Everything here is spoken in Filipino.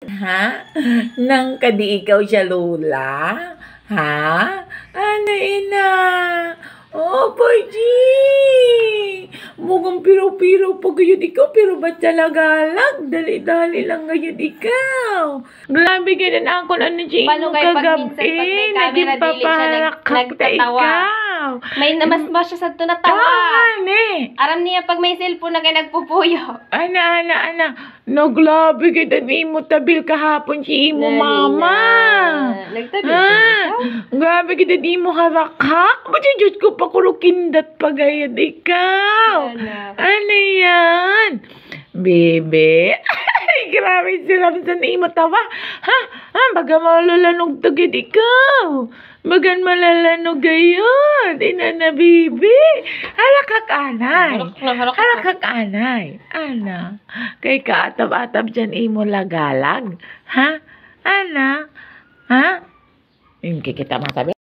Ha? Nang kadi ikaw siya lula? Ha? Ano ina? Oh, Paji! Mukhang piro-piro pa gayon ikaw, pero ba't talagalag? Dali-dali lang gayon ikaw. Grabe ka na ako ano siya mo Pag kagabi. minsan, pag may camera, Naging dili siya paparakak na nagtatawa. ikaw. May namas ba siya sa tunatawa? Ani? Aram niya pag may cellphone na kayo nagpupuyo. Ana. No, grabe kita ni mo tabil kahapon si imo mama. Nagtabi Grabe kita di mo harakak. Ba't yung Diyos ko pa kurukindat pa gayad ikaw? Ano yan? Bebe. Ay, grabe sila sa imo tawa. Ha? Baga malalanog tagid ikaw. Bagan malalanog gayon. Ina na, bibi. Halakak anay. Halakak anay. Ana. Kay kaatab-atab dyan imo lagalag. Ha? Ana? Ha? Yung kikita masabi.